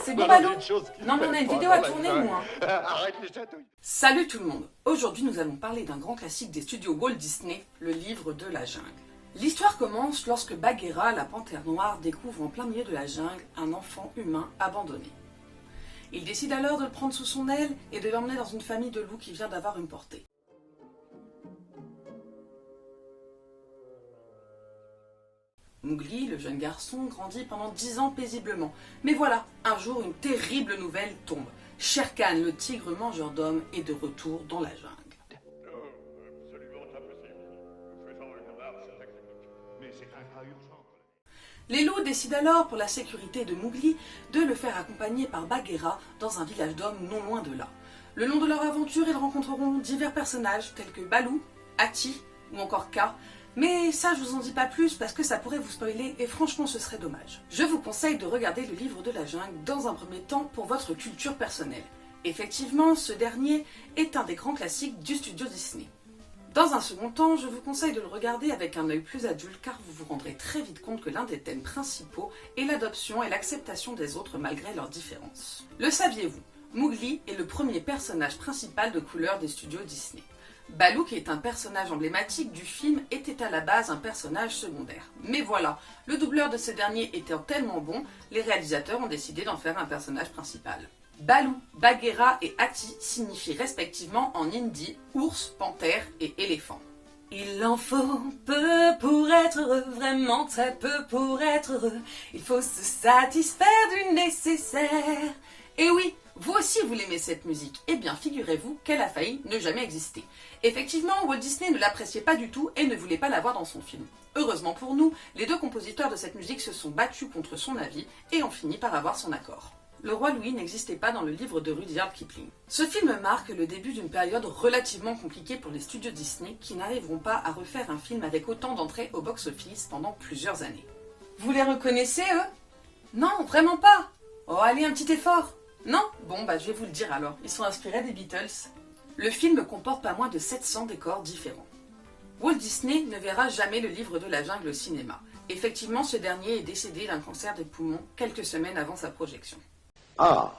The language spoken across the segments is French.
C'est bon, Balou? Non, mais on a une vidéo à tourner, moi. Arrête les chatouilles. Salut tout le monde. Aujourd'hui, nous allons parler d'un grand classique des studios Walt Disney, le livre de la jungle. L'histoire commence lorsque Bagheera, la panthère noire, découvre en plein milieu de la jungle un enfant humain abandonné. Il décide alors de le prendre sous son aile et de l'emmener dans une famille de loups qui vient d'avoir une portée. Mowgli, le jeune garçon, grandit pendant 10 ans paisiblement. Mais voilà, un jour, une terrible nouvelle tombe. Shere Khan, le tigre mangeur d'hommes, est de retour dans la jungle. Absolument impossible. Nous faisons une marche exécutive. Mais c'est un cas urgent. Les loups décident alors, pour la sécurité de Mowgli, de le faire accompagner par Bagheera dans un village d'hommes non loin de là. Le long de leur aventure, ils rencontreront divers personnages tels que Baloo, Hati ou encore Kaa. Mais ça, je vous en dis pas plus parce que ça pourrait vous spoiler et franchement, ce serait dommage. Je vous conseille de regarder le livre de la jungle dans un premier temps pour votre culture personnelle. Effectivement, ce dernier est un des grands classiques du studio Disney. Dans un second temps, je vous conseille de le regarder avec un œil plus adulte car vous vous rendrez très vite compte que l'un des thèmes principaux est l'adoption et l'acceptation des autres malgré leurs différences. Le saviez-vous? Mowgli est le premier personnage principal de couleur des studios Disney. Baloo, qui est un personnage emblématique du film, était à la base un personnage secondaire. Mais voilà, le doubleur de ce dernier étant tellement bon, les réalisateurs ont décidé d'en faire un personnage principal. Baloo, Bagheera et Hati signifient respectivement en hindi ours, panthère et éléphant. Il en faut peu pour être heureux, vraiment très peu pour être heureux. Il faut se satisfaire du nécessaire. Et oui, vous aussi vous l'aimez cette musique, eh bien figurez-vous qu'elle a failli ne jamais exister. Effectivement, Walt Disney ne l'appréciait pas du tout et ne voulait pas l'avoir dans son film. Heureusement pour nous, les deux compositeurs de cette musique se sont battus contre son avis et ont fini par avoir son accord. Le roi Louis n'existait pas dans le livre de Rudyard Kipling. Ce film marque le début d'une période relativement compliquée pour les studios Disney qui n'arriveront pas à refaire un film avec autant d'entrées au box-office pendant plusieurs années. Vous les reconnaissez, eux? Non, vraiment pas. Oh, allez, un petit effort. Non? Bon, bah je vais vous le dire alors, ils sont inspirés des Beatles. Le film comporte pas moins de 700 décors différents. Walt Disney ne verra jamais le livre de la jungle au cinéma. Effectivement, ce dernier est décédé d'un cancer des poumons quelques semaines avant sa projection. Ah.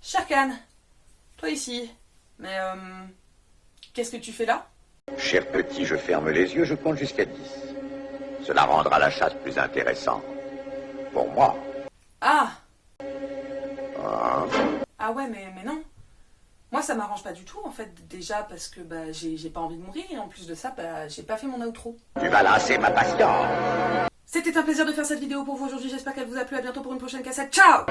Shere Khan, toi ici, mais qu'est-ce que tu fais là? Cher petit, je ferme les yeux, je compte jusqu'à 10. Cela rendra la chasse plus intéressante. Pour moi. Ah! Ah. Ah ouais, mais non. Moi, ça m'arrange pas du tout, en fait, déjà parce que bah, j'ai pas envie de mourir, et en plus de ça, bah, j'ai pas fait mon outro. Tu vas lasser ma patience. C'était un plaisir de faire cette vidéo pour vous aujourd'hui, j'espère qu'elle vous a plu, à bientôt pour une prochaine cassette, ciao!